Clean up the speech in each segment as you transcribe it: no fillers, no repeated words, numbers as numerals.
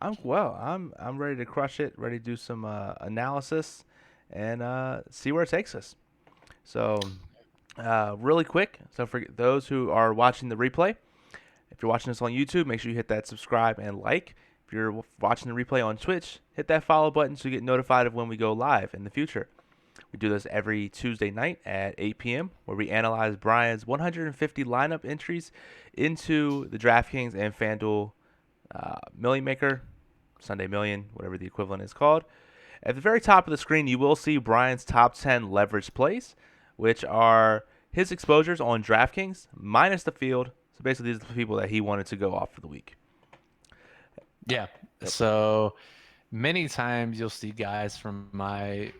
I'm well. I'm ready to crush it. Ready to do some analysis and see where it takes us. So, really quick. So for those who are watching the replay, if you're watching this on YouTube, make sure you hit that subscribe and like. If you're watching the replay on Twitch, hit that follow button so you get notified of when we go live in the future. We do this every Tuesday night at 8 p.m., where we analyze Brian's 150 lineup entries into the DraftKings and FanDuel Million Maker, Sunday Million, whatever the equivalent is called. At the very top of the screen, you will see Brian's top 10 leverage plays, which are his exposures on DraftKings minus the field. So basically, these are the people that he wanted to go off for the week. Yeah. Yep. So many times you'll see guys from my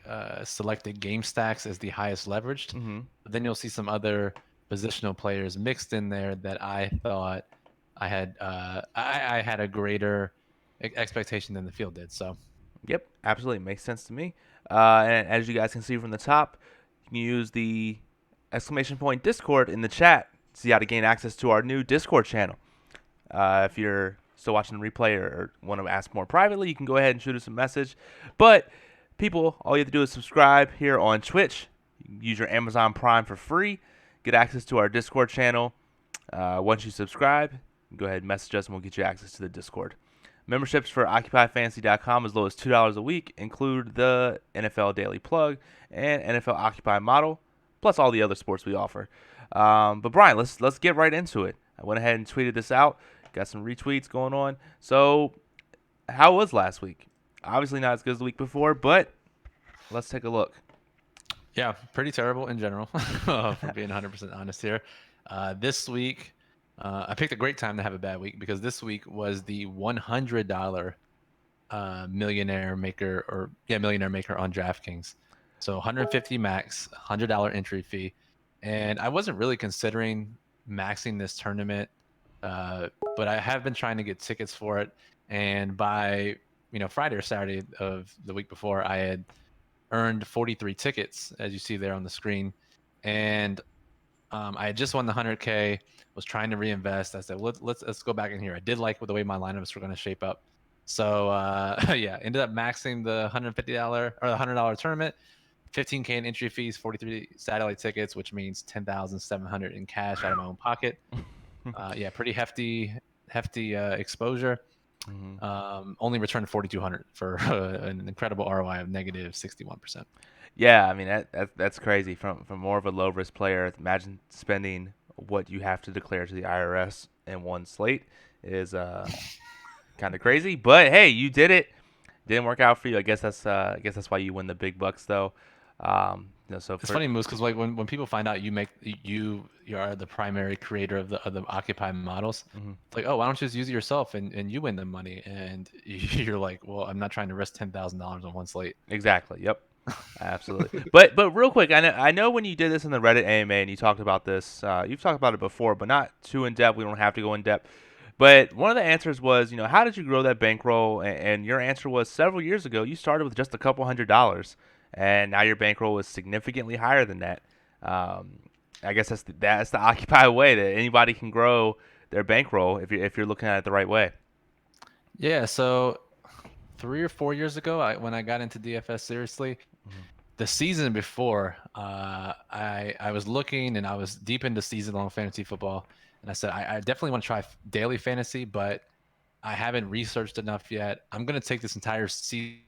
selected game stacks as the highest leveraged. Mm-hmm. But then you'll see some other positional players mixed in there that I thought I had a greater expectation than the field did. So Yep, absolutely makes sense to me. And as you guys can see from the top, you can use the exclamation point Discord in the chat to see how to gain access to our new Discord channel. If you're still watching the replay or want to ask more privately, you can go ahead and shoot us a message. But people, all you have to do is subscribe here on Twitch. You can use your Amazon Prime for free. Get access to our Discord channel. Once you subscribe, go ahead and message us and we'll get you access to the Discord. Memberships for OccupyFantasy.com as low as $2 a week include the NFL Daily Plug and NFL Occupy Model, plus all the other sports we offer. But Brian, let's get right into it. I went ahead and tweeted this out. Got some retweets going on. So, how was last week? Obviously not as good as the week before, but let's take a look. yeah, pretty terrible in general, for being 100% honest here. This week, I picked a great time to have a bad week because this week was the $100 millionaire maker on DraftKings. So 150 max, $100 entry fee, and I wasn't really considering maxing this tournament, but I have been trying to get tickets for it. And by Friday or Saturday of the week before, I had earned 43 tickets, as you see there on the screen, and I had just won the 100K. Was trying to reinvest. I said, let's go back in here. I did like the way my lineups were going to shape up. So yeah, ended up maxing the $150 or the $100 tournament, 15K in entry fees, 43 satellite tickets, which means 10,700 in cash out of my own pocket. Yeah, pretty hefty exposure. Mhm. Only returned 4,200 for an incredible ROI of negative 61%. Yeah, I mean that's crazy. From more of a low risk player, imagine spending what you have to declare to the IRS in one slate is kind of crazy. But hey, you did it. Didn't work out for you. I guess that's why you win the big bucks though. So It's for funny, Moose, because like when people find out you are the primary creator of the Occupy models, mhm. it's like, oh, why don't you just use it yourself and you win the money? And you're like, well, I'm not trying to risk $10,000 on one slate. Exactly. Yep. Absolutely. But real quick, I know when you did this in the Reddit AMA and you talked about this, you've talked about it before, but not too in depth. We don't have to go in depth. But one of the answers was, how did you grow that bankroll? And your answer was several years ago, you started with just a couple $100s, and now your bankroll is significantly higher than that. Um, I guess that's the Occupy way that anybody can grow their bankroll if you're looking at it the right way. Yeah, so 3 or 4 years ago, when I got into DFS seriously, Mhm. the season before, I was looking and I was deep into season long fantasy football, and I said I definitely want to try daily fantasy, but I haven't researched enough yet. I'm gonna take this entire season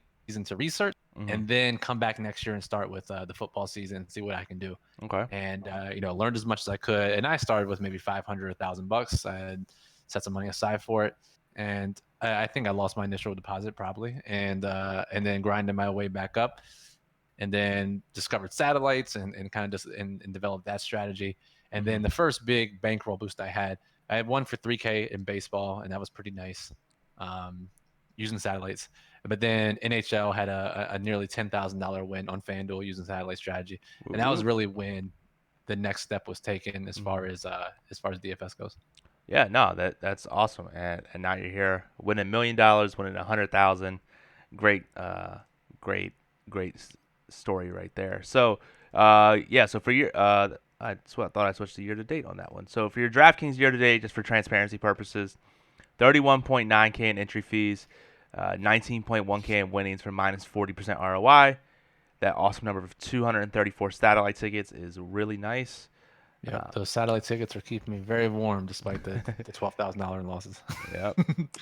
to research, Mhm. and then come back next year and start with the football season and see what I can do. Okay. And learned as much as I could. And I started with maybe 500, $1,000. I had set some money aside for it, and I think I lost my initial deposit probably, and then grinded my way back up, and then discovered satellites and kind of just and developed that strategy. And then Mhm. the first big bankroll boost I had one for 3K in baseball, and that was pretty nice, um, using satellites. But then NHL had a nearly $10,000 win on FanDuel using satellite strategy, and Whoop that was whoop. really when the next step was taken Mhm. as far as DFS goes. Yeah, no, that's awesome, and now you're here winning $1 million, winning 100,000. Great, great, great story right there. So, yeah, so for your I thought I switched to year to date on that one. So for your DraftKings year to date, just for transparency purposes, 31.9K in entry fees. 19.1K in winnings for minus 40% ROI. That awesome number of 234 satellite tickets is really nice. Yep, those satellite tickets are keeping me very warm despite the $12,000 in losses. Yep.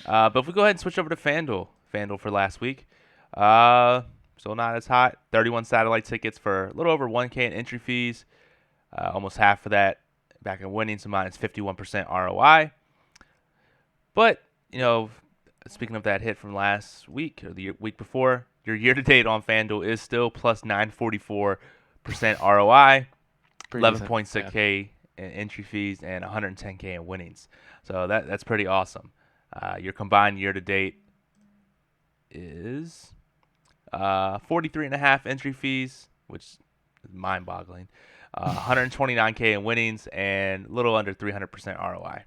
But if we go ahead and switch over to FanDuel for last week, uh, still not as hot. 31 satellite tickets for a little over 1K in entry fees, almost half of that back in winnings, so minus 51% ROI. But speaking of that hit from last week or the week before, your year to date on FanDuel is still plus 944% ROI, Pretty decent. 11.6K in entry fees, and 110K in winnings. So that's pretty awesome. Your combined year to date is 43.5 entry fees, which is mind-boggling. 129K in winnings and a little under 300% ROI.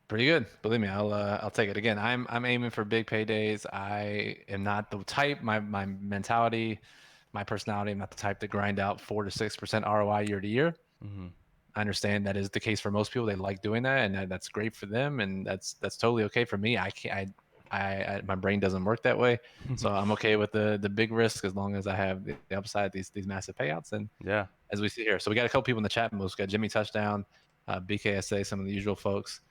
Pretty good. Believe me, I'll take it. Again, I'm aiming for big paydays. I am not the type. My mentality, my personality. I'm not the type to grind out 4 to 6% ROI year to year. Mm-hmm. I understand that is the case for most people. They like doing that, and that's great for them, and that's totally okay for me. I can't. My brain doesn't work that way, so I'm okay with the big risk as long as I have the upside, these massive payouts. And Yeah. as we see here, so we got a couple people in the chat. Most got Jimmy Touchdown, BKSA, some of the usual folks.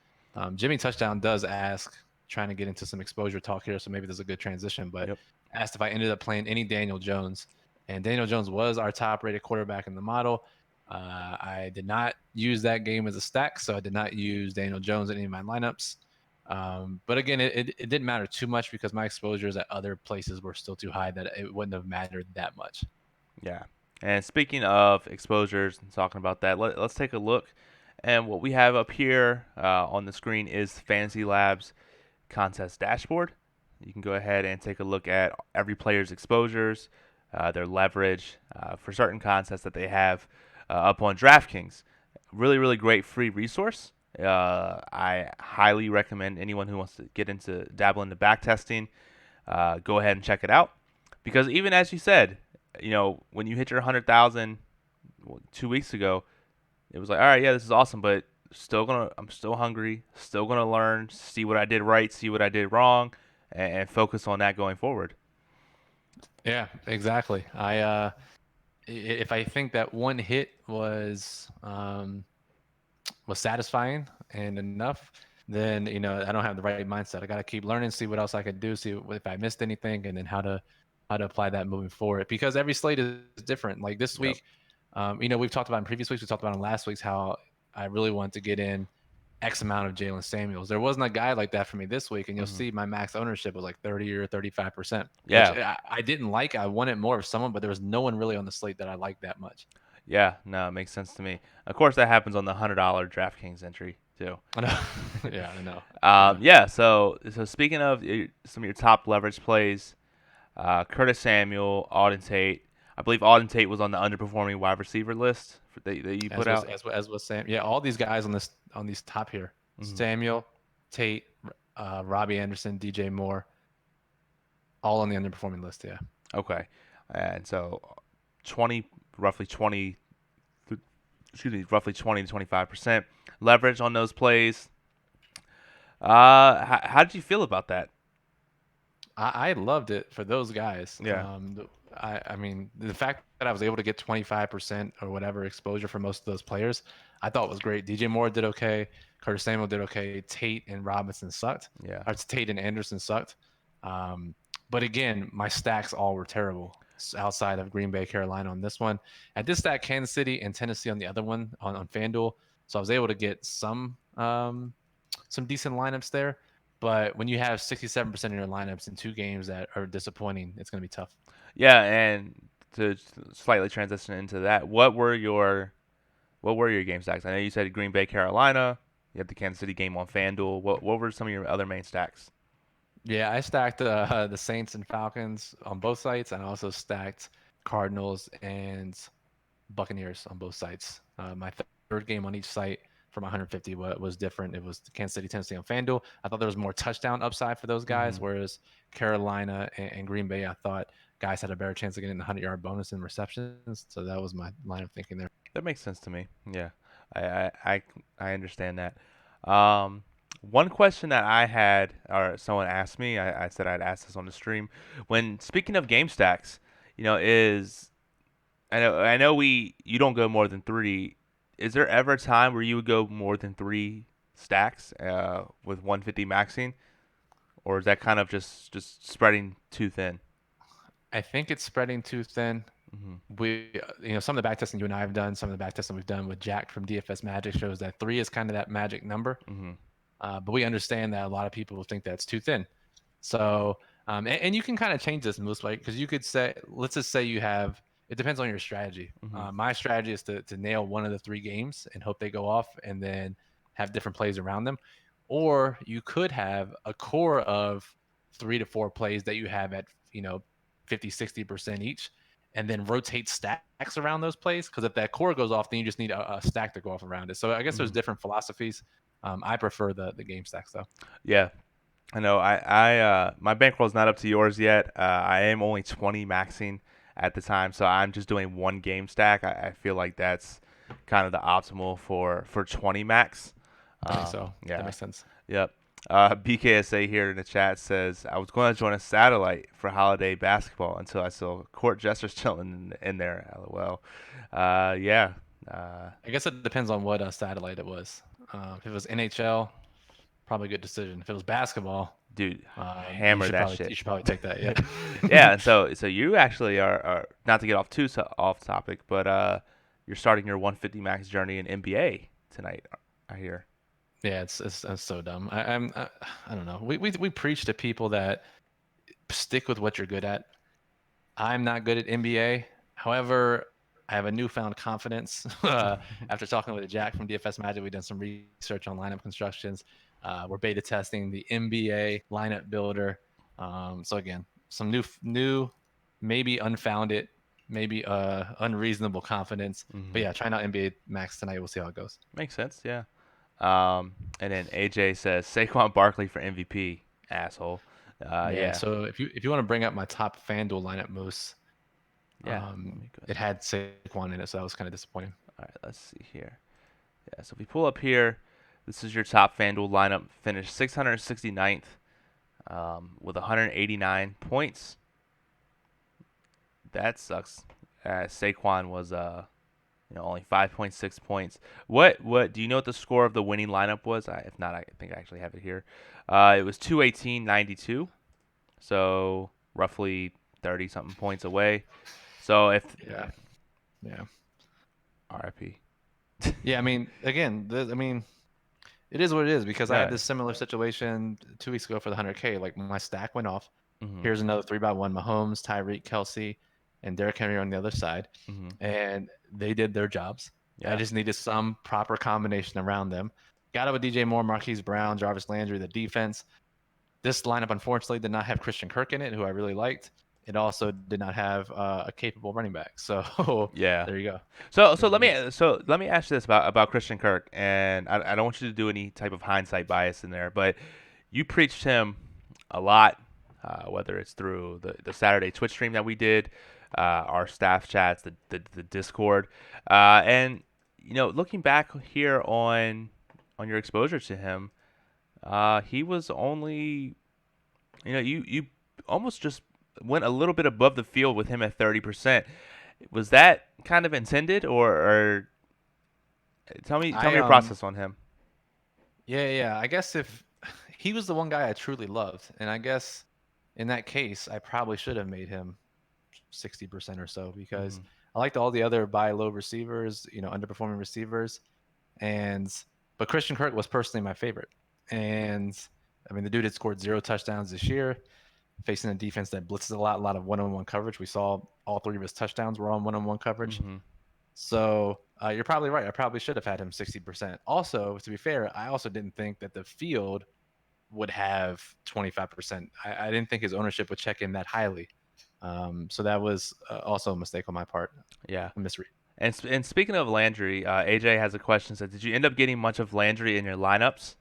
Jimmy Touchdown does ask, trying to get into some exposure talk here, so maybe there's a good transition. But Yep. asked if I ended up playing any Daniel Jones, and Daniel Jones was our top-rated quarterback in the model. I did not use that game as a stack, so I did not use Daniel Jones in any of my lineups. But again, it didn't matter too much because my exposures at other places were still too high that it wouldn't have mattered that much. Yeah. And speaking of exposures and talking about that, let's take a look. And what we have up here on the screen is Fantasy Labs contest dashboard. You can go ahead and take a look at every player's exposures, their leverage for certain contests that they have up on DraftKings. Really, really great free resource. I highly recommend anyone who wants to get into dabble into back testing, go ahead and check it out. Because even as you said, when you hit your 100,000 2 weeks ago, it was like, all right, yeah, this is awesome, but I'm still hungry, still gonna learn, see what I did right, see what I did wrong, and focus on that going forward. Yeah, exactly. If I think that one hit was satisfying and enough, then I don't have the right mindset. I got to keep learning, see what else I could do, see if I missed anything, and then how to apply that moving forward. Because every slate is different. Like this Yep. week, we've talked about in previous weeks, we talked about in last week's how I really want to get in X amount of Jalen Samuels. There wasn't a guy like that for me this week, and you'll Hmm. see my max ownership was like 30 or 35%, which Yeah. I didn't like. I wanted more of someone, but there was no one really on the slate that I liked that much. Yeah. No, it makes sense to me. Of course, that happens on the $100 DraftKings entry too. I know. Yeah, I know. Yeah. So speaking of some of your top leverage plays, Curtis Samuel, Auden Tate. I believe Auden Tate was on the underperforming wide receiver list that you put out. As was Sam. Yeah, all these guys on these top here: Hmm. Samuel, Tate, Robbie Anderson, DJ Moore, all on the underperforming list. Yeah. Okay. And so 20, roughly 20, roughly 20 to 25% leverage on those plays. How did you feel about that? I loved it for those guys. Yeah. I mean, the fact that I was able to get 25% or whatever exposure for most of those players, I thought was great. DJ Moore did okay. Curtis Samuel did okay. Tate and Robinson sucked. Yeah. Or Tate and Anderson sucked. Um, but again, my stacks all were terrible outside of Green Bay, Carolina on this one. At this stack, Kansas City and Tennessee on the other one on FanDuel. So I was able to get some decent lineups there. But when you have 67% of your lineups in two games that are disappointing, it's going to be tough. Yeah, and to slightly transition into that, what were your game stacks? I know you said Green Bay, Carolina. You had the Kansas City game on FanDuel. What were some of your other main stacks? Yeah, I stacked the Saints and Falcons on both sites, and I also stacked Cardinals and Buccaneers on both sites. My third game on each site for my 150 was different. It was Kansas City, Tennessee on FanDuel. I thought there was more touchdown upside for those guys, Hmm. whereas Carolina and Green Bay, I thought guys had a better chance of getting the 100-yard bonus in receptions. So that was my line of thinking there. That makes sense to me. Yeah, I I I, I understand that. Um, One question that I had, or someone asked me, I said I'd ask this on the stream. When speaking of game stacks, is I know you don't go more than three. Is there ever a time where you would go more than three stacks with 150 maxing, or is that kind of just spreading too thin? I think it's spreading too thin. Hmm. Some of the backtesting you and I have done, some of the backtesting we've done with Jack from DFS Magic shows that three is kind of that magic number. Hmm. But we understand that a lot of people will think that's too thin. So, and you can kind of change this most like because you could say, let's just say you have. It depends on your strategy. Hmm. My strategy is to nail one of the three games and hope they go off, and then have different plays around them. Or you could have a core of 3 to 4 plays that you have at 50-60% each, and then rotate stacks around those plays. Because if that core goes off, then you just need a stack to go off around it. So I guess there's Hmm. different philosophies. I prefer the game stacks though. Yeah, I know. My bankroll's not up to yours yet. I am only 20 maxing at the time, so I'm just doing one game stack. I feel like that's kind of the optimal for 20 max. I think so. That Yeah. makes sense. Yep. BKSA here in the chat says I was going to join a satellite for holiday basketball until I saw Court Jesters chilling in there. LOL. Yeah. I guess it depends on what satellite it was. If it was NHL, probably a good decision. If it was basketball, Dude, you hammer should that probably shit. you should probably take that. Yeah. Yeah, and so you actually are not to get off off topic, but you're starting your 150 max journey in NBA tonight. I hear. Yeah, it's so dumb. I don't know. We preach to people that stick with what you're good at. I'm not good at NBA. However, I have a newfound confidence after talking with Jack from DFS Magic. We've done some research on lineup constructions. We're beta testing the NBA lineup builder. So again, some new, maybe unfounded, maybe unreasonable confidence. Hmm. But yeah, trying out NBA Max tonight. We'll see how it goes. Makes sense, yeah. And then AJ says Saquon Barkley for MVP, asshole. Yeah. Yeah, So if you want to bring up my top FanDuel lineup, Moose, yeah. Let me go. it had Saquon in it, so that was kind of disappointing. All right, let's see here. Yeah, so if we pull up here, this is your top FanDuel lineup. Finished 669th with 189 points. That sucks. Saquon was only 5.6 points. What do you know what the score of the winning lineup was? If not, I think I actually have it here. It was 218.92, so roughly 30 something points away. So if Yeah. Yeah. RIP. Yeah, I mean, again, it is what it is because I had Yeah. this similar situation 2 weeks ago for the 100K. Like my stack went off. Mhm. Here's another 3x1: Mahomes, Tyreek, Kelsey, and Derrick Henry on the other side, Mhm. and they did their jobs. I Yeah. just needed some proper combination around them. Got it with DJ Moore, Marquise Brown, Jarvis Landry, the defense. This lineup unfortunately did not have Christian Kirk in it, who I really liked. It also did not have a capable running back. So Yeah. there you go. So It is what it is. let me ask you this about Christian Kirk, and I don't want you to do any type of hindsight bias in there, but you preached him a lot, whether it's through the Saturday Twitch stream that we did, our staff chats, the Discord, and looking back here on your exposure to him, he was only you almost just went a little bit above the field with him at 30%. Was that kind of intended, or tell me I your process on him? Yeah. I guess if he was the one guy I truly loved, and I guess in that case, I probably should have made him 60% or so because Hmm. I liked all the other buy low receivers, underperforming receivers, and but Christian Kirk was personally my favorite. And I mean, the dude had scored 0 touchdowns this year, facing a defense that blitzes a lot of one-on-one coverage. We saw all three of his touchdowns were on one-on-one coverage. Hmm. So you're probably right. I probably should have had him 60%. Also, to be fair, I also didn't think that the field would have 25%. I didn't think his ownership would check in that highly. So that was also a mistake on my part, Yeah. a misread. And speaking of Landry, AJ has a question. Said, did you end up getting much of Landry in your lineups?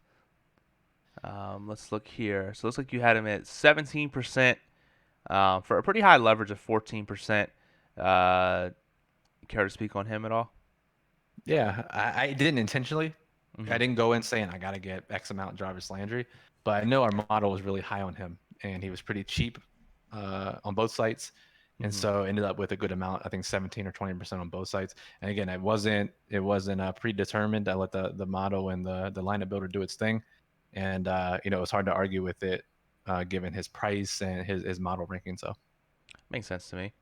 Let's look here. So it looks like you had him at 17% for a pretty high leverage of 14%. Care to speak on him at all? Yeah, I didn't intentionally. I didn't go in saying I got to get X amount Jarvis Landry, but I know our model was really high on him, and he was pretty cheap on both sites, and Mm-hmm. so ended up with a good amount. I think 17 or 20% on both sites. And again, it wasn't predetermined. I let the model and the lineup builder do its thing, and it was hard to argue with it given his price and his model ranking. So Makes sense to me.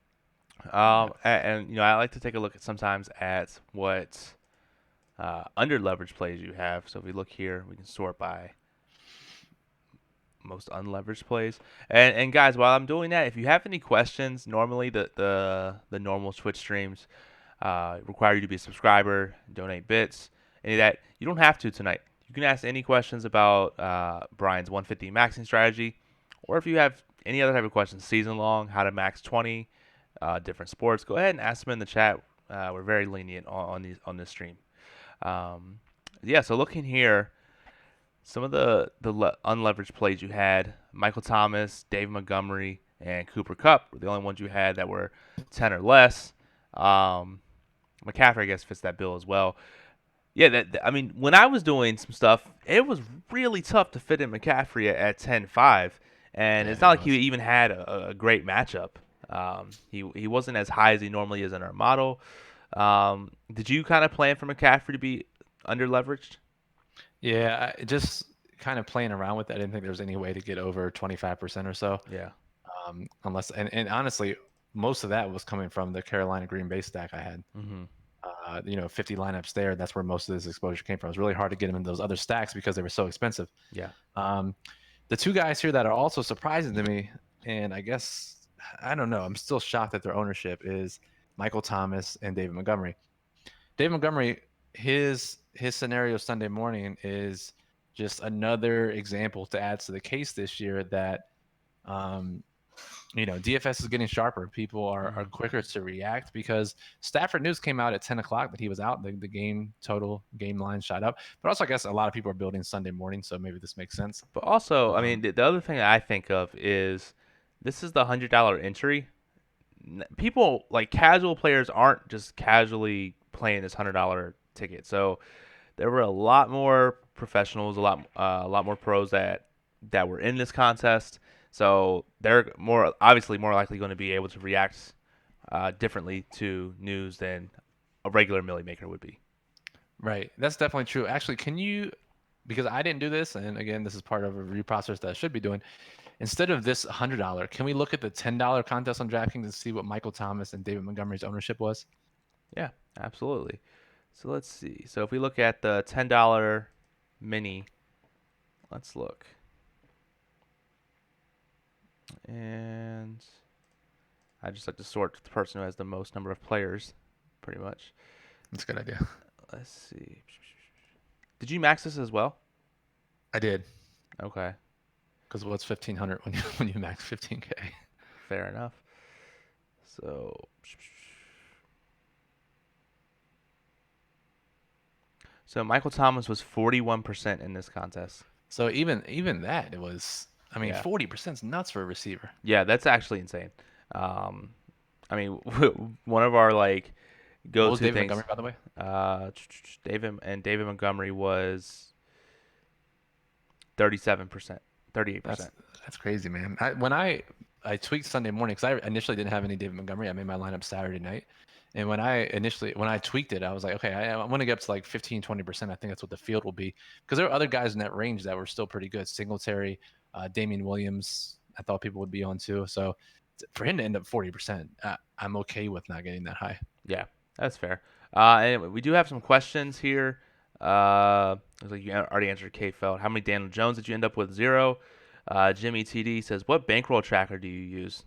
yeah. And I like to take a look at sometimes at what under leverage plays you have. So if we look here, we can sort by most unleveraged plays. And guys, while I'm doing that, if you have any questions, normally the normal Twitch streams require you to be a subscriber, donate bits, any of that. You don't have to tonight. You can ask any questions about Brian's 150 maxing strategy, or if you have any other type of questions, season long, how to max 20, different sports. Go ahead and ask them in the chat. We're very lenient on this stream. Yeah. So looking here, some of the unleveraged plays you had, Michael Thomas, Dave Montgomery, and Cooper Kupp were the only ones you had that were 10 or less. McCaffrey, I guess, fits that bill as well. Yeah, I mean, when I was doing some stuff, it was really tough to fit in McCaffrey at 10-5, and Yeah, it's it not like he was. even had a great matchup. He wasn't as high as he normally is in our model. Did you kind of plan for McCaffrey to be under leveraged? Yeah, just kind of playing around with it. I didn't think there was any way to get over 25% or so. Yeah. Unless and honestly, most of that was coming from the Carolina Green Bay stack I had. Mm-hmm. 50 lineups there. That's where most of this exposure came from. It was really hard to get them in those other stacks because they were so expensive. Yeah. Um, the two guys here that are also surprising to me, and I guess I don't know, I'm still shocked at their ownership is Michael Thomas and David Montgomery. David Montgomery, his scenario Sunday morning is just another example to add to the case this year that um, DFS is getting sharper. People are Mm-hmm. quicker to react because Stafford news came out at 10 o'clock that he was out. The game total game line shot up. But also, I guess a lot of people are building Sunday morning, so maybe this makes sense. But also, I mean, Um, the other thing that I think of is this is the $100 entry. People like casual players aren't just casually playing this $100 ticket. So there were a lot more professionals, a lot more pros that were in this contest. So they're obviously more likely going to be able to react differently to news than a regular Millie Maker would be. right. That's definitely true. Actually, because I didn't do this, and again, this is part of a review process that I should be doing. Instead of this $100, can we look at the $10 contest on DraftKings and see what Michael Thomas and David Montgomery's ownership was? Yeah, absolutely. So let's see. So if we look at the $10 mini, let's look. And I just like to sort the person who has the most number of players, pretty much. That's a good idea. Let's see. Did you max this as well? I did. Okay, Because what's 1,500 when you max 15K? fair enough. So Michael Thomas was 41% in this contest. So even that it was. I mean, Yeah. 40% is nuts for a receiver. Yeah, that's actually insane. Um, I mean, one of our like What was go-to David things. Montgomery, by the way? David Montgomery was 37%, That's 38%. that's crazy, man. When I tweaked Sunday morning because I initially didn't have any David Montgomery. I made my lineup Saturday night, and when I tweaked it, I was like, okay, I want to get up to like 15-20%. I think that's what the field will be because there were other guys in that range that were still pretty good. Singletary, Damian Williams, I thought people would be on too. So for him to end up 40%, I'm okay with not getting that high. Yeah, that's fair. And we do have some questions here. Looks like you already answered K Feld. How many Daniel Jones did you end up with? Zero. Jimmy TD says, what bankroll tracker do you use?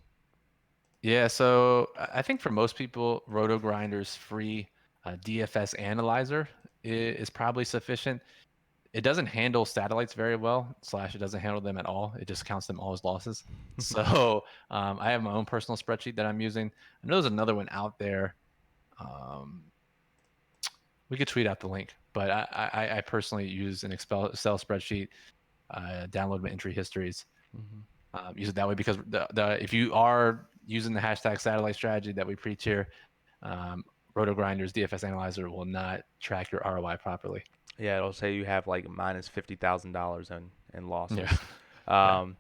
Yeah, so I think for most people, Roto Grinders free DFS analyzer is probably sufficient. It doesn't handle satellites very well, slash it doesn't handle them at all. It just counts them all as losses. So I have my own personal spreadsheet that I'm using. I know there's another one out there. Um, we could tweet out the link, but I personally use an Excel spreadsheet, download my entry histories, Mhm. use it that way because if you are using the hashtag satellite strategy that we preach here, Roto Grinders DFS Analyzer will not track your ROI properly. Yeah, it'll say you have like minus $50,000 in Yeah. losses. Yeah. Um,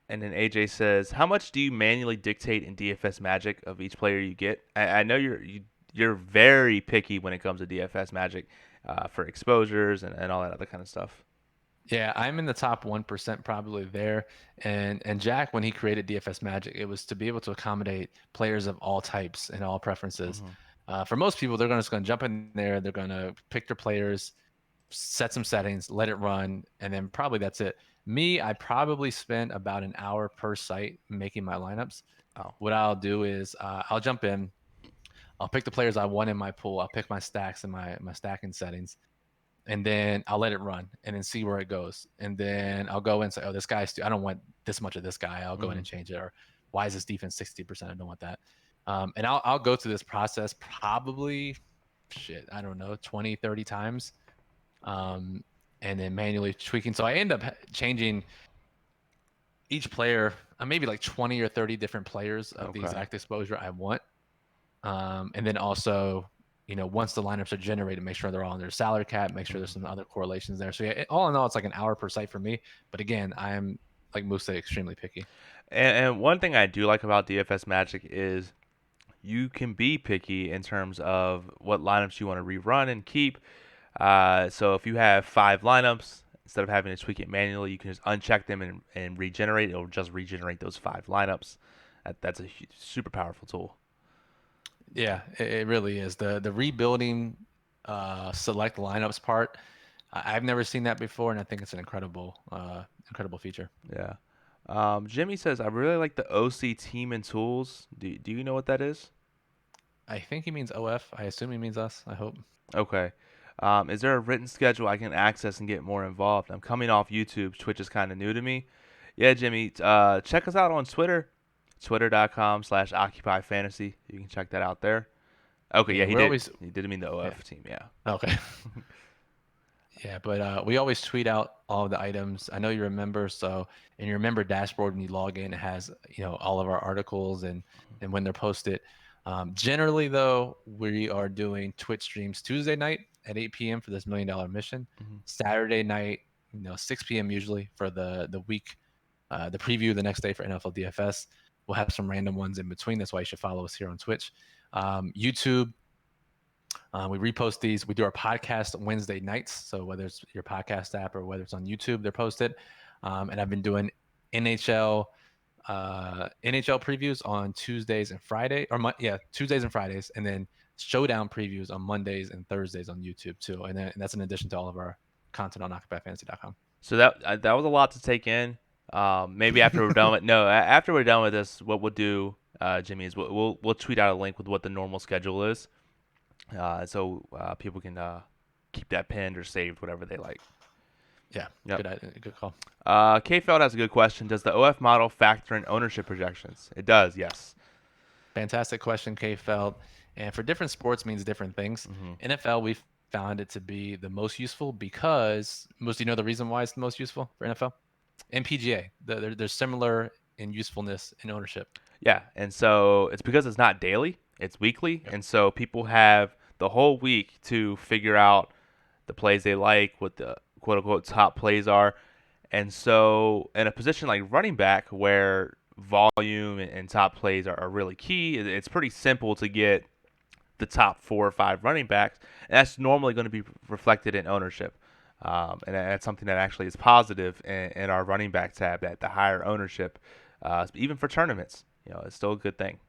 and then AJ says, how much do you manually dictate in DFS Magic of each player you get? I know you're very picky when it comes to DFS Magic, for exposures and all that other kind of stuff. Yeah, I'm in the top 1% probably there. And Jack, when he created DFS Magic, it was to be able to accommodate players of all types and all preferences. Hmm. For most people, they're just going to jump in there, they're going to pick their players, set some settings, let it run, and then probably that's it. Me, I probably spend about an hour per site making my lineups. Oh. What I'll do is I'll jump in, I'll pick the players I want in my pool, I'll pick my stacks and my stacking settings, and then I'll let it run and then see where it goes. And then I'll go and say, oh, this guy's I don't want this much of this guy. I'll go in Hmm. and change it. Or why is this defense 60%? I don't want that. And I'll go through this process probably, shit, I don't know, 20, 30 times. Um, and then manually tweaking. So I end up changing each player, maybe like 20 or 30 different players of the Okay. exact exposure I want. And then also, once the lineups are generated, make sure they're all on their salary cap, make sure there's Hmm. some other correlations there. So yeah, all in all, it's like an hour per site for me. But again, I'm like Moose said, extremely picky. And one thing I do like about DFS Magic is you can be picky in terms of what lineups you want to rerun and keep. So if you have 5 lineups, instead of having to tweak it manually, you can just uncheck them and regenerate. It'll just regenerate those 5 lineups. That's a super powerful tool. Yeah, it really is. The rebuilding select lineups part. I've never seen that before, and I think it's an incredible feature. Yeah. Jimmy says, I really like the OC team and tools. Do you know what that is? I think he means OF. I assume he means us. I hope. Okay. Is there a written schedule I can access and get more involved? I'm coming off YouTube. Twitch is kind of new to me. Yeah, Jimmy. Check us out on Twitter, twitter.com/Occupy Fantasy. You can check that out there. Okay, yeah, Yeah, he we're did. always He did mean the yeah. OF team, yeah. Okay. Yeah, but we always tweet out all of the items. I know you remember, so in your member dashboard when you log in, it has all of our articles and when they're posted. Generally, though, we are doing Twitch streams Tuesday night at 8 p.m. for this $1 million mission. Hmm. Saturday night, 6 p.m. usually for the week, the preview the next day for NFL DFS. We'll have some random ones in between. That's why you should follow us here on Twitch. YouTube, we repost these. We do our podcast Wednesday nights. So whether it's your podcast app or whether it's on YouTube, they're posted. And I've been doing NHL NHL previews on Tuesdays and Friday, or Tuesdays and Fridays, and then showdown previews on Mondays and Thursdays on YouTube too. And that's in addition to all of our content on OccupyFantasy.com. So that was a lot to take in. Maybe after we're done with after we're done with this, what we'll do, Jimmy, is we'll tweet out a link with what the normal schedule is, so people can keep that pinned or saved, whatever they like. Yeah, Yep. good call. K Feld has a good question. Does the OF model factor in ownership projections? It does, yes. Fantastic question, K Feld. And for different sports means different things. Hmm. NFL, we've found it to be the most useful because most, the reason why it's the most useful for NFL? And PGA. They're similar in usefulness and ownership. Yeah, and so it's because it's not daily; it's weekly, Yep. and so people have the whole week to figure out the plays they like, what the quote unquote top plays are. And so, in a position like running back, where volume and top plays are really key, it's pretty simple to get the top 4 or 5 running backs. And that's normally going to be reflected in ownership. And that's something that actually is positive in our running back tab, that the higher ownership, even for tournaments, it's still a good thing.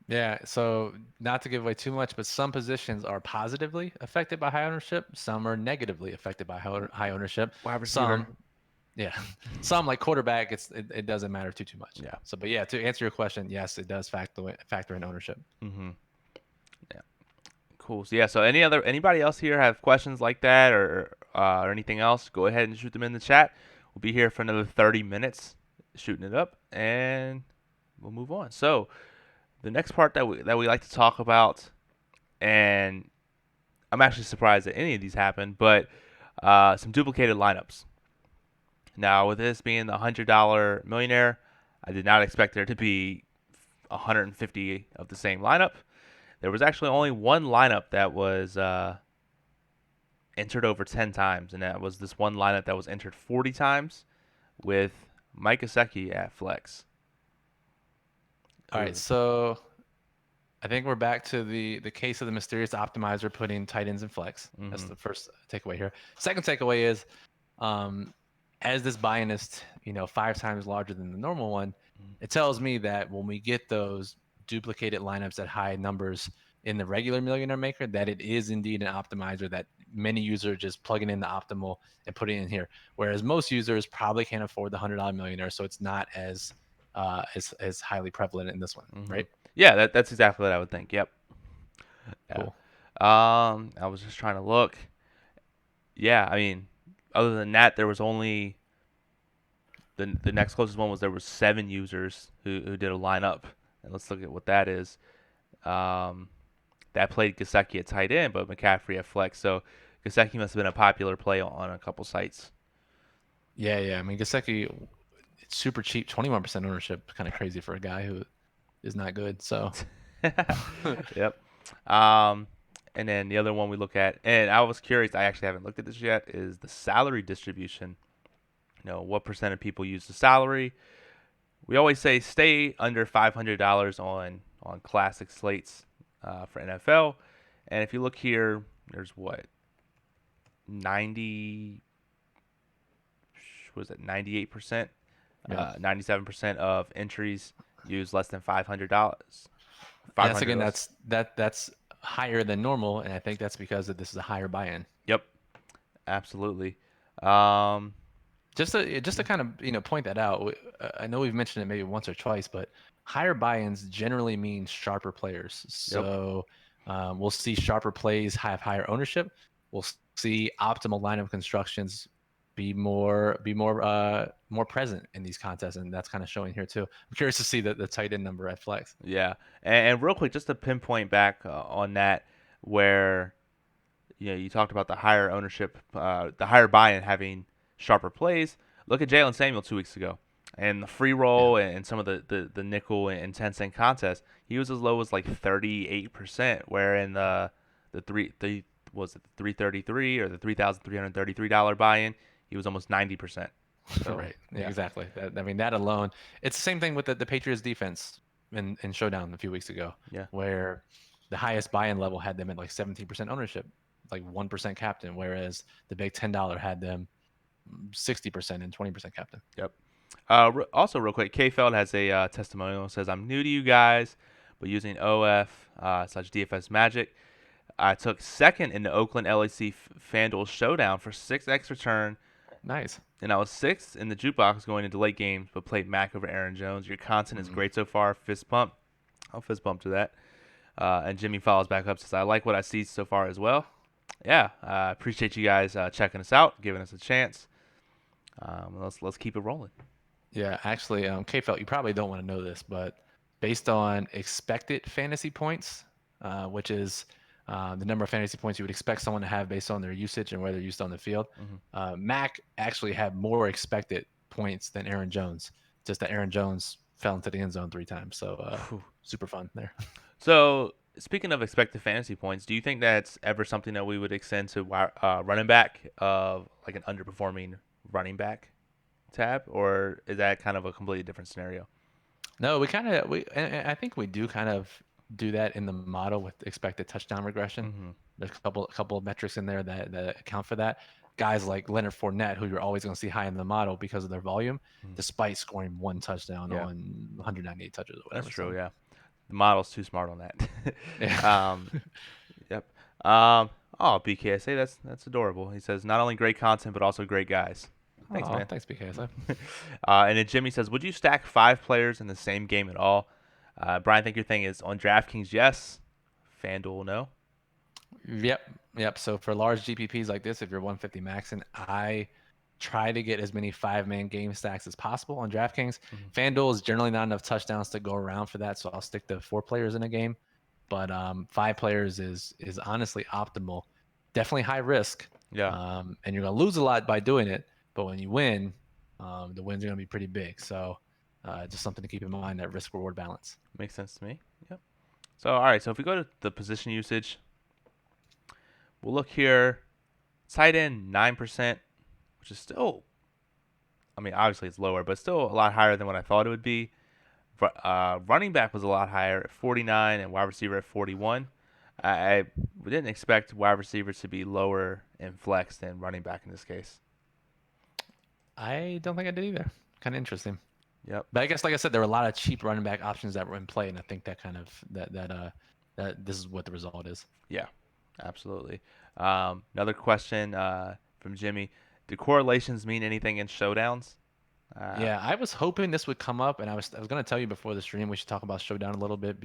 Yeah, so not to give away too much, but some positions are positively affected by high ownership. Some are negatively affected by high ownership. Wide receiver. Some, yeah, some like quarterback, it doesn't matter too much. Yeah. So, but yeah, to answer your question, yes, it does factor in ownership. Mm-hmm. Yeah. Cool. So yeah. So anybody else here have questions like that or anything else? Go ahead and shoot them in the chat. We'll be here for another 30 minutes shooting it up, and we'll move on. So the next part that we like to talk about, and I'm actually surprised that any of these happened, but some duplicated lineups. Now, with this being the $100 millionaire, I did not expect there to be 150 of the same lineup. There was actually only one lineup that was entered over 10 times, and that was this one lineup that was entered 40 times with Mike Gesicki at flex. All right, Ooh. so I think we're back to the case of the mysterious optimizer putting tight ends in flex. That's Mm-hmm. the first takeaway here. Second takeaway is, um, as this buy-in is 5 times larger than the normal one, it tells me that when we get those duplicated lineups at high numbers in the regular millionaire maker, that it is indeed an optimizer that many users are just plugging in the optimal and putting it in here. Whereas most users probably can't afford the $100 millionaire, so it's not as highly prevalent in this one, Mm-hmm. right? Yeah, that's exactly what I would think. Yep. Yeah. Cool. I was just trying to look. Yeah, I mean, other than that, there was only the next closest one was there was 7 users who did a lineup, and let's look at what that is. Um, that played Gesicki at tight end, but McCaffrey at flex. So Gesicki must have been a popular play on a couple sites. Yeah, yeah. I mean, Gasecki, it's super cheap, 21% ownership. Kind of crazy for a guy who is not good. So, Yep. Um, and then the other one we look at, and I was curious, I actually haven't looked at this yet, is the salary distribution. What percent of people use the salary? We always say stay under $500 on classic slates for NFL. And if you look here, there's what 90 was it 98%, yeah. 97% of entries use less than $500. And Five that's hundred again, less. that's higher than normal, and I think that's because this is a higher buy-in. Yep, absolutely. Um, Just to kind of point that out, I know we've mentioned it maybe once or twice, but higher buy-ins generally mean sharper players. yep. So we'll see sharper plays have higher ownership. We'll see optimal lineup constructions be more present in these contests, and that's kind of showing here too. I'm curious to see the tight end number at flex. Yeah, and real quick, just to pinpoint back on that, where you talked about the higher ownership, the higher buy-in having sharper plays. Look at Jalen Samuel 2 weeks ago, and the free Yeah. roll and some of the nickel and 10-cent contests, he was as low as like 38%. Where in the three the was it 333 or the $3,333 buy-in, he was almost 90%. So Right. Yeah, yeah, exactly. I mean, that alone. It's the same thing with the Patriots defense in Showdown a few weeks ago, yeah, where the highest buy-in level had them at like 17% ownership, like 1% captain, whereas the big $10 had them 60% and 20% captain. yep. Also, real quick, K Feld has a testimonial. It says, "I'm new to you guys, but using OF such DFS Magic, I took second in the Oakland LAC FanDuel Showdown for 6x return, Nice. and I was sixth in the jukebox going into late games, but played Mac over Aaron Jones. Your content is Mhm. great so far. Fist pump. I'll fist bump to that." And Jimmy follows back up, says, "I like what I see so far as well." Yeah, appreciate you guys checking us out, giving us a chance. Let's keep it rolling. Yeah, actually, K-Felt, you probably don't want to know this, but based on expected fantasy points, which is the number of fantasy points you would expect someone to have based on their usage and where they're used on the field, Mm-hmm. Mac actually had more expected points than Aaron Jones. Just that Aaron Jones fell into the end zone 3 times, so super fun there. So, speaking of expected fantasy points, do you think that's ever something that we would extend to running back of like an underperforming running back tab, or is that kind of a completely different scenario? No, and I think we do kind of do that in the model with expected touchdown regression. Mm-hmm. There's a couple of metrics in there that account for that. Guys like Leonard Fournette, who you're always going to see high in the model because of their volume, despite scoring one touchdown Yeah, on 198 touches or that's whatever. true. So Yeah, the model's too smart on that. yeah. Yep. Um, oh, BKSA, that's adorable. He says not only great content but also great guys. Thanks, Oh, man. thanks, BKSF. And then Jimmy says, would you stack 5 players in the same game at all? Brian, I think your thing is on DraftKings, yes. FanDuel, no. Yep, yep. So for large GPPs like this, if you're 150 maxing, I try to get as many 5-man game stacks as possible on DraftKings. Mm-hmm. FanDuel is generally not enough touchdowns to go around for that, so I'll stick to 4 players in a game. But 5 players is honestly optimal. Definitely high risk, Yeah, and you're gonna lose a lot by doing it. But when you win, the wins are gonna be pretty big. So just something to keep in mind, that risk reward balance. makes sense to me. Yep. So, all right. So if we go to the position usage, we'll look here. Tight end 9%, which is still, I mean, obviously it's lower, but still a lot higher than what I thought it would be. Running back was a lot higher at 49 and wide receiver at 41. I didn't expect wide receivers to be lower in flex than running back in this case. I don't think I did either. Kind of interesting. Yep. But I guess, like I said, there were a lot of cheap running back options that were in play, and I think that kind of that this is what the result is. Yeah, absolutely. Another question from Jimmy: do correlations mean anything in showdowns? Yeah, I was hoping this would come up, and I was going to tell you before the stream we should talk about Showdown a little bit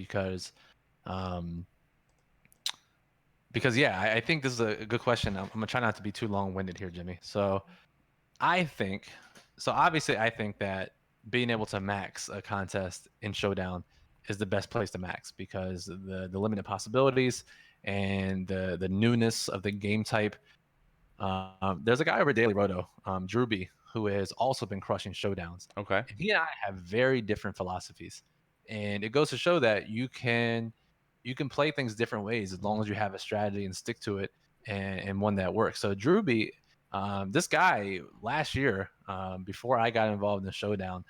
um, because yeah, I think this is a good question. I'm gonna try not to be too long-winded here, Jimmy. So I think, so obviously I think that being able to max a contest in Showdown is the best place to max because the limited possibilities and the newness of the game type. There's a guy over at Daily Roto, Drewby, who has also been crushing showdowns. Okay. And he and I have very different philosophies, and it goes to show that you can play things different ways as long as you have a strategy and stick to it, and one that works. So Drewby, this guy last year, before I got involved in the showdown,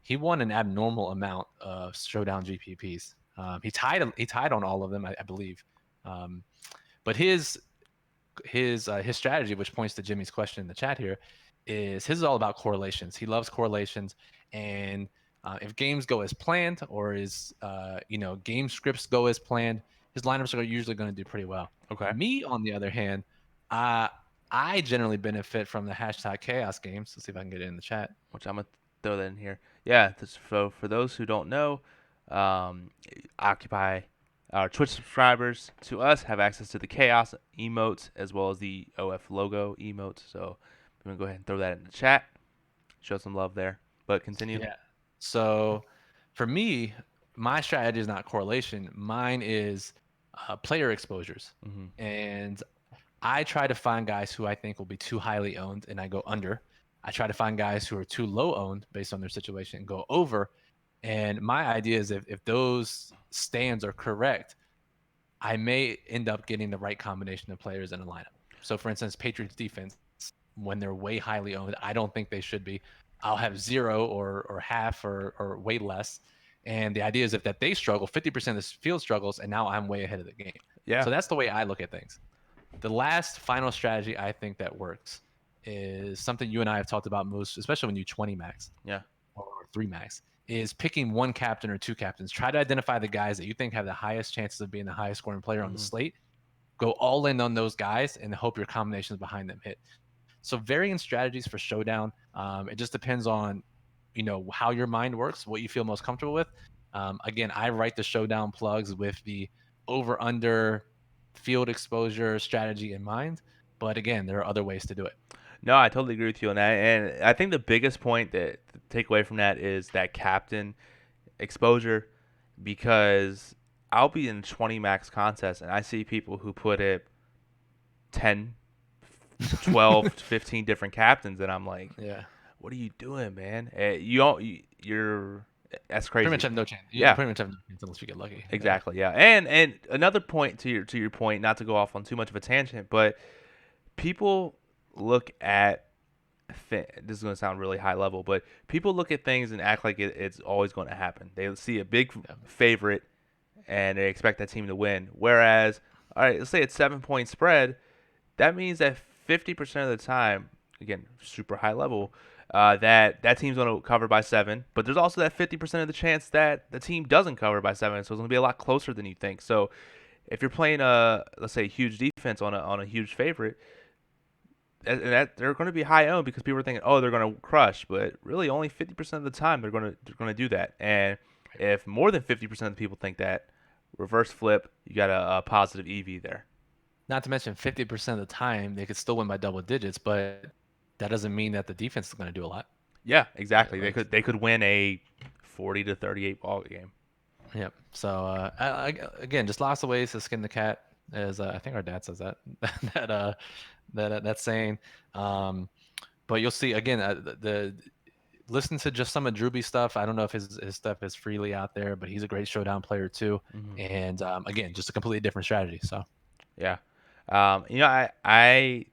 he won an abnormal amount of showdown GPPs. He tied on all of them, I believe. Um, but his strategy, which points to Jimmy's question in the chat here, is his is all about correlations. He loves correlations, and if games go as planned, or game scripts go as planned, his lineups are usually going to do pretty well. Okay. Me, on the other hand, I generally benefit from the hashtag chaos games. Let's see if I can get it in the chat. Which I'm gonna throw that in here. Yeah. For those who don't know, Occupy, our Twitch subscribers to us have access to the Chaos emotes as well as the OF logo emotes. So I'm gonna go ahead and throw that in the chat. Show some love there. But continue. Yeah. So for me, my strategy is not correlation. Mine is player exposures. Mm-hmm. And I try to find guys who I think will be too highly owned and I go under. I try to find guys who are too low owned based on their situation and go over. And my idea is if those stands are correct, I may end up getting the right combination of players in a lineup. So, for instance, Patriots defense, when they're way highly owned, I don't think they should be. I'll have zero or half or way less. And the idea is if that they struggle, 50% of the field struggles, and now I'm way ahead of the game. Yeah. So that's the way I look at things. The last final strategy I think that works is something you and I have talked about most, especially when you 20 max. Yeah. Or 3 max, is picking one captain or two captains. Try to identify the guys that you think have the highest chances of being the highest scoring player on the slate. Go all in on those guys and hope your combinations behind them hit. So varying strategies for showdown. It just depends on, how your mind works, what you feel most comfortable with. Again, I write the showdown plugs with the over under field exposure strategy in mind. But again, there are other ways to do it. No, I totally agree with you on that. And I think the biggest point that to take away from that is that captain exposure, because I'll be in 20 max contests and I see people who put it 10, 12, 15 different captains, and I'm like, Yeah. what are you doing, man? You're that's crazy. Pretty much have no chance. Yeah. Pretty much have no chance unless you get lucky. Exactly. Yeah. And another point to your point, not to go off on too much of a tangent, but people look at this is going to sound really high level, but people look at things and act like it's always going to happen. They see a big favorite and they expect that team to win. Whereas, all right, let's say it's 7-point spread. That means that 50% of the time, again, super high level, that team's going to cover by 7. But there's also that 50% of the chance that the team doesn't cover by 7. So it's going to be a lot closer than you think. So if you're playing let's say, huge defense on a huge favorite, that they're going to be high owned because people are thinking, oh, they're going to crush, but really only 50% of the time they're going to do that. And if more than 50% of the people think that, reverse flip, you got a positive EV there. Not to mention 50% of the time they could still win by double digits, but that doesn't mean that the defense is going to do a lot. Yeah, exactly. They could win a 40-38 ball game. Yep. So again, just lots of ways to skin the cat, as I think our dad says that that's saying. But you'll see again the listen to just some of Drewby's stuff. I don't know if his stuff is freely out there, but he's a great showdown player too. Mm-hmm. And again, just a completely different strategy. So yeah, I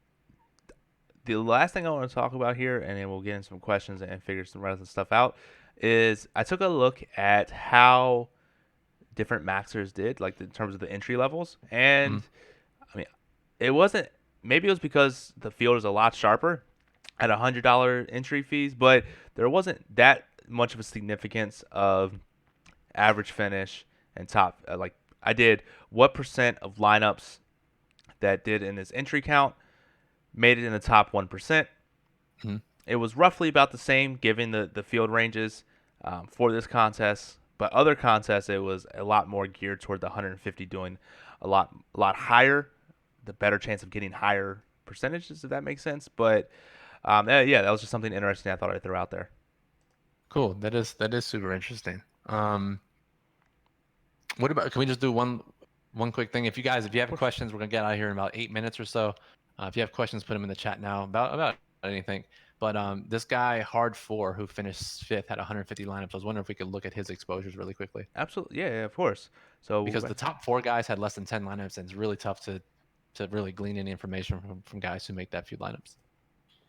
the last thing I want to talk about here, and then we'll get into some questions and figure some rest of stuff out, is I took a look at how different maxers did, like in terms of the entry levels, Mhm. and I mean, it wasn't. Maybe it was because the field is a lot sharper at $100 entry fees, but there wasn't that much of a significance of average finish and top. Like I did, what percent of lineups that did in this entry count made it in the top 1%. Mhm. It was roughly about the same given the field ranges for this contest, but other contests it was a lot more geared toward the 150 doing a lot higher, the better chance of getting higher percentages if that makes sense. But yeah, that was just something interesting I thought I'd throw out there. Cool. That is super interesting. What about, can we just do one quick thing? If you have Of course. questions, we're gonna get out of here in about 8 minutes or so. If you have questions, put them in the chat now about anything. But this guy Hard Four who finished fifth had 150 lineups. I was wondering if we could look at his exposures really quickly Absolutely, yeah, of course. So because the top four guys had less than 10 lineups, and it's really tough to really glean any information from guys who make that few lineups.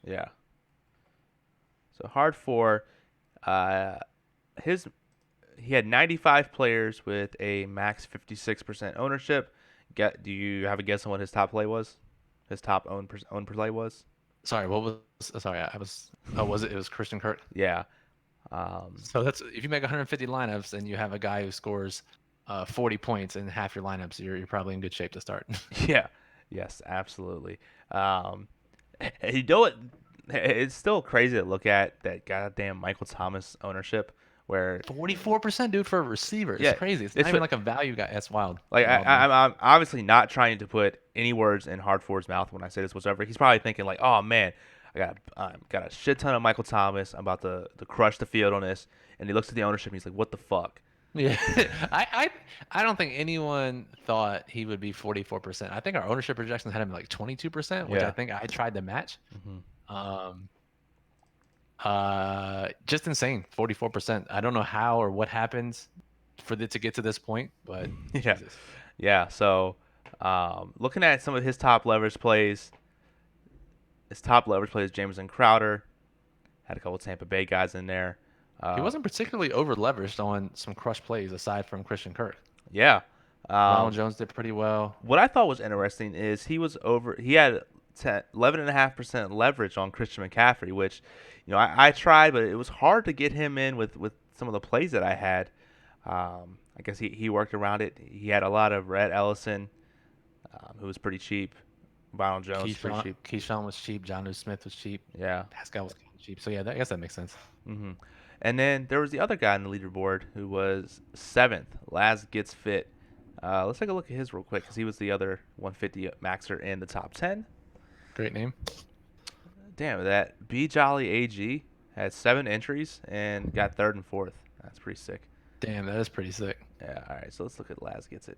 yeah, so hard four, uh, his he had 95 players with a max 56% ownership. Do you have a guess on what his top play was? His top own per play was? Sorry, what was? Sorry, I was. Oh, was it? It was Christian Kirk. Yeah. Um, So that's, if you make 150 lineups and you have a guy who scores 40 points in half your lineups, you're probably in good shape to start. yeah. Yes, absolutely. Um, you know what? It's still crazy to look at that goddamn Michael Thomas ownership, where 44%, dude, for a receiver. It's yeah, crazy. It's not it's even like a value guy. That's wild. like Wild, man. I'm obviously not trying to put any words in Hard Ford's mouth when I say this whatsoever. He's probably thinking like, oh man, I got a shit ton of Michael Thomas. I'm about to crush the field on this. And he looks at the ownership and he's like, what the fuck? Yeah, I don't think anyone thought he would be 44%. I think our ownership projections had him like 22%, which I Yeah. think I tried to match. Hmm. Um, just insane, 44%. I don't know how or what happens for it to get to this point, but Yeah. Jesus. Yeah. So looking at some of his top leverage plays, Jameson Crowder had a couple of Tampa Bay guys in there. He Uh, wasn't particularly over leveraged on some crush plays aside from Christian Kirk. yeah. Ronald Um, Jones did pretty well. what I thought was interesting is he had 11.5% leverage on Christian McCaffrey, which, I tried, but it was hard to get him in with some of the plays that I had. I guess he worked around it. He had a lot of Rhett Ellison, who was pretty cheap. Ronald Jones, pretty cheap. Keyshawn was cheap. Jonnu Smith was cheap. Yeah. Pascal was kind of cheap. So yeah, I guess that makes sense. Hmm. And then there was the other guy on the leaderboard who was seventh. Laz Gets Fit. Let's take a look at his real quick because he was the other 150 maxer in the top 10. Great name. Damn, that B Jolly AG had 7 entries and got third and fourth. That's pretty sick. Damn, that is pretty sick. Yeah, all right, so let's look at Laz Gets It.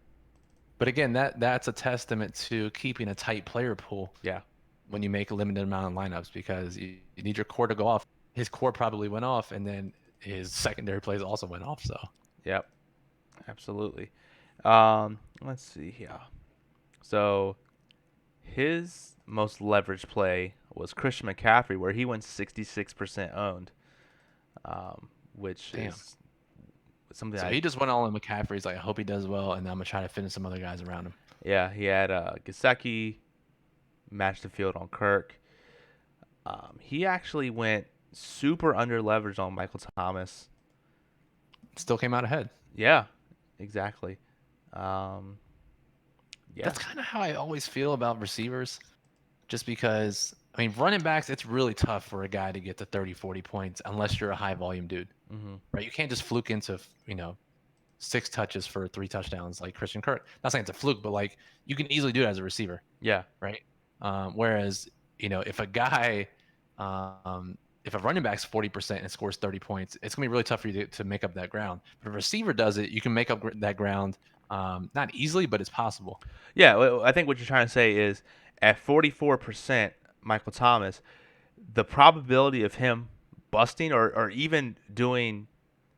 But again, that's a testament to keeping a tight player pool Yeah. when you make a limited amount of lineups because you need your core to go off. His core probably went off, and then his secondary plays also went off. So Yep. Absolutely. Let's see here. So his most leveraged play was Christian McCaffrey, where he went 66% owned, which damn. is something So he just went all in McCaffrey. He's like, I hope he does well, and I'm gonna try to finish some other guys around him. yeah, he had Gesicki matched the field on Kirk. He actually went super under leveraged on Michael Thomas. Still came out ahead. Yeah, exactly. Um, yeah, That's kind of how I always feel about receivers. Just because, I mean, running backs, it's really tough for a guy to get to 30, 40 points unless you're a high volume dude, hmm right? You can't just fluke into, 6 touches for 3 touchdowns like Christian Kirk. Not saying it's a fluke, but like you can easily do it as a receiver, yeah, right? Whereas, if a guy, if a running back's 40% and scores 30 points, it's gonna be really tough for you to make up that ground. If a receiver does it, you can make up that ground, not easily, but it's possible. yeah. I think what you're trying to say is at 44%, Michael Thomas, the probability of him busting or even doing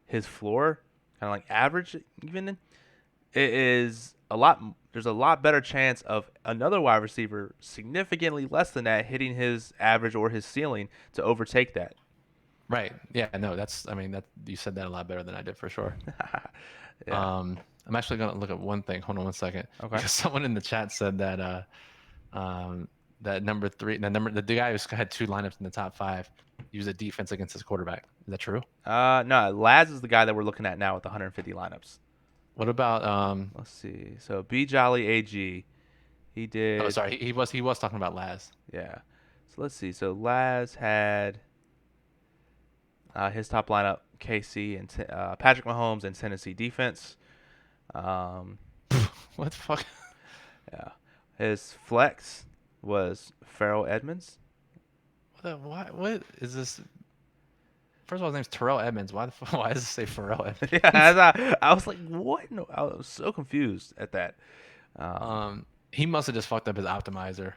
his floor, kind of like average, even, it is there's a lot better chance of another wide receiver significantly less than that hitting his average or his ceiling to overtake that. Right. Yeah. No. I mean, that you said that a lot better than I did for sure. Yeah. I'm actually gonna look at one thing. Hold on one second, Okay. because someone in the chat said that that number three, the guy who had 2 lineups in the top 5, used a defense against his quarterback. Is that true? No, Laz is the guy that we're looking at now with 150 lineups. What about Let's see. So B Jolly AG, he Oh, did. sorry, he was talking about Laz. Yeah. So let's see. So Laz had his top lineup: KC and Patrick Mahomes and Tennessee defense. Um, What the fuck? yeah. His flex was Farrell Edmonds. What is this? First of all, his name's Terrell Edmonds. Why the fuck? Why does it say Pharrell Edmonds? Yeah, I was like, what? No, I was so confused at that. He must have just fucked up his optimizer,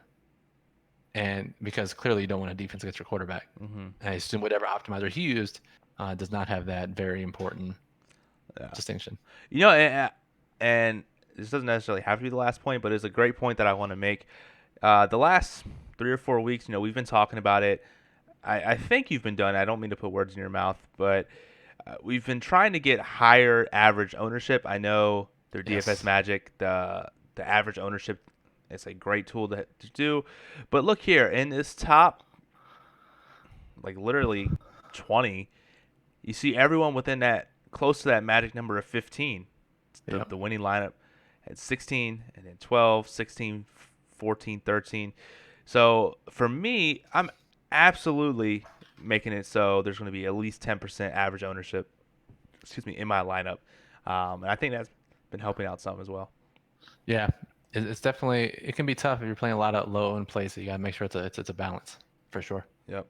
and because clearly you don't want a defense against your quarterback. Mm-hmm. And I assume whatever optimizer he used does not have that very important Yeah. distinction. You know, and this doesn't necessarily have to be the last point, but it's a great point that I want to make. The last 3 or 4 weeks, we've been talking about it. I think you've been done. I don't mean to put words in your mouth, but we've been trying to get higher average ownership. I know through DFS Yes. Magic, the average ownership is a great tool to do. But look here, in this top, like literally 20, you see everyone within that, close to that magic number of 15. Yep. The winning lineup at 16 and then 12, 16, 14, 13. So for me, I'm absolutely making it so there's going to be at least 10% average ownership, in my lineup. And I think that's been helping out some as well. Yeah. It's definitely, it can be tough if you're playing a lot of low owned plays. So you gotta make sure it's a balance for sure. Yep.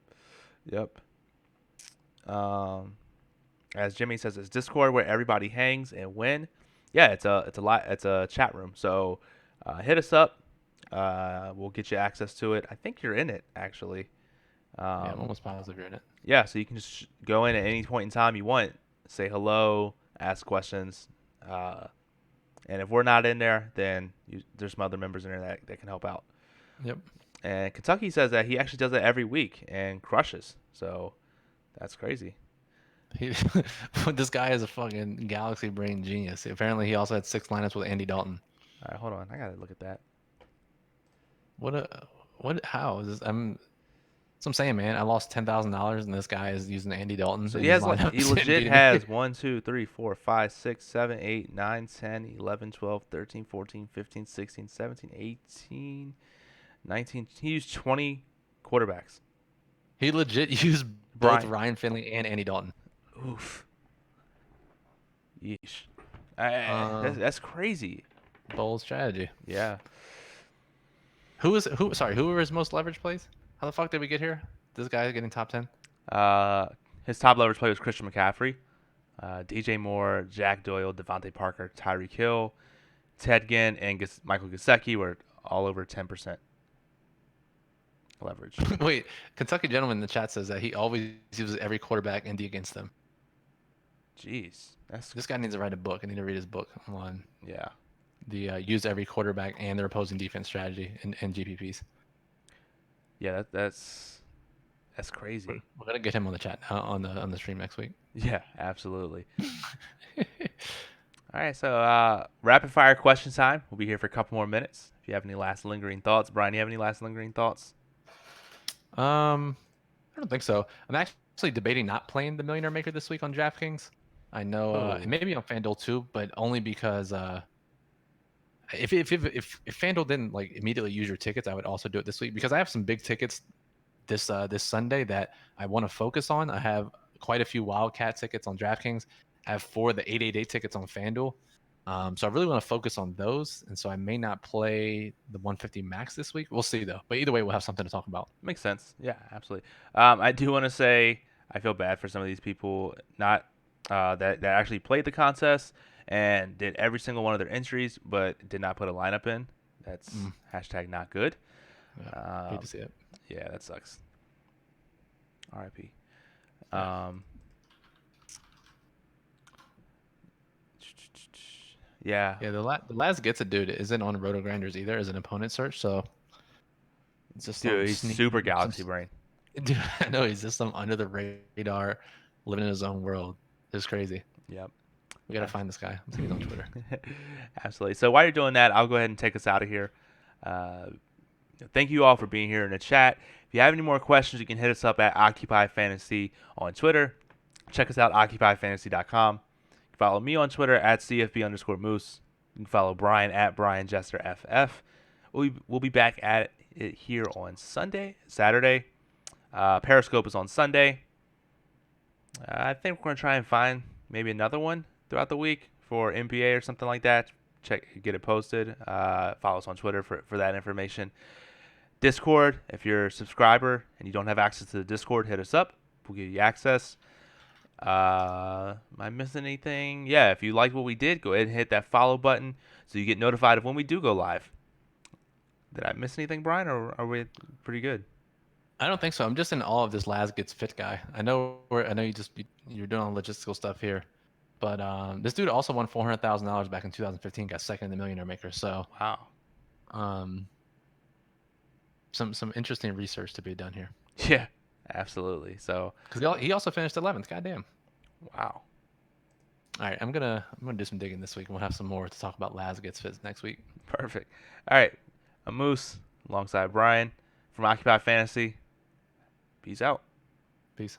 Yep. As Jimmy says, it's Discord where everybody hangs and win. Yeah, it's a chat room. So hit us up. We'll get you access to it. I think you're in it actually. Yeah, I'm almost positive you're in it. Yeah, so you can just go in at any point in time you want, say hello, ask questions, and if we're not in there, then there's some other members in there that can help out. Yep. And Kentucky says that he actually does it every week and crushes. So that's crazy. He, this guy is a fucking galaxy brain genius. Apparently, he also had 6 lineups with Andy Dalton. All right, hold on. I gotta look at that. How is this? That's what I'm saying, man. I lost $10,000, and this guy is using Andy Dalton. So in he his has like he lineups and legit beating me. has 1, 2, 3, 4, 5, 6, 7, 8, 9, 10, 11, 12, 13, 14, 15, 16, 17, 18, 19. He used 20 quarterbacks. He legit used both Brian. Ryan Finley and Andy Dalton. Oof. Yeesh. Um, That's crazy. Bold strategy. Yeah. Who were his most leveraged plays? How the fuck did we get here? This guy getting top 10? His top leverage play was Christian McCaffrey, DJ Moore, Jack Doyle, Devontae Parker, Tyreek Hill, Ted Ginn, and Michael Gesicki were all over 10% leverage. Wait, Kentucky gentleman in the chat says that he always uses every quarterback Indy against them. Jeez, This guy needs to write a book. I need to read his book on yeah. the use every quarterback and their opposing defense strategy in GPPs. Yeah, that's crazy. We're gonna get him on the chat on the stream next week. Yeah, absolutely. All right, so rapid fire question time. We'll be here for a couple more minutes. If you have any last lingering thoughts, Brian, you have any last lingering thoughts? I don't think so. I'm actually debating not playing the Millionaire Maker this week on DraftKings. I know, and maybe on FanDuel too, but only because if FanDuel didn't like immediately use your tickets, I would also do it this week because I have some big tickets this Sunday that I want to focus on. I have quite a few Wildcat tickets on DraftKings. I have 4 of the 888 tickets on FanDuel. So I really want to focus on those, and so I may not play the 150 max this week. We'll see though. But either way, we'll have something to talk about. Makes sense. Yeah, absolutely. I do want to say I feel bad for some of these people that actually played the contest and did every single one of their entries, but did not put a lineup in. That's hashtag not good. Yeah, hate to see it. Yeah, that sucks. R.I.P. Yeah. Yeah, the last gets a dude isn't on Roto Grinders either as an opponent search, so it's just some Dude, he's super sneaky galaxy brain. dude. I know he's just some under the radar, living in his own world. It's crazy. Yep. We gotta find this guy. I'm seeing he's on Twitter. Absolutely. So while you're doing that, I'll go ahead and take us out of here. Uh, Thank you all for being here in the chat. If you have any more questions, you can hit us up at Occupy Fantasy on Twitter. Check us out, occupyfantasy.com. You can follow me on Twitter at CFB_Moose. You can follow Brian at Brian Jester FF. We'll be back at it here on Saturday. Periscope is on Sunday. I think we're going to try and find maybe another one throughout the week for NBA or something like that. Get it posted. Follow us on Twitter for that information. Discord, if you're a subscriber and you don't have access to the Discord, hit us up. We'll give you access. Am I missing anything? Yeah, if you like what we did, go ahead and hit that follow button so you get notified of when we do go live. Did I miss anything, Brian, or are we pretty good? I don't think so. I'm just in awe of this Laz gets fit guy. I know you're doing all logistical stuff here, but this dude also won $400,000 back in 2015. Got second in the Millionaire Maker. So Wow. Some interesting research to be done here. Yeah, absolutely. So because he also finished 11th. Goddamn. wow. All right, I'm gonna do some digging this week, and we'll have some more to talk about Laz gets fit next week. Perfect. All right, I'm Moose alongside Brian from Occupy Fantasy. Peace out. Peace.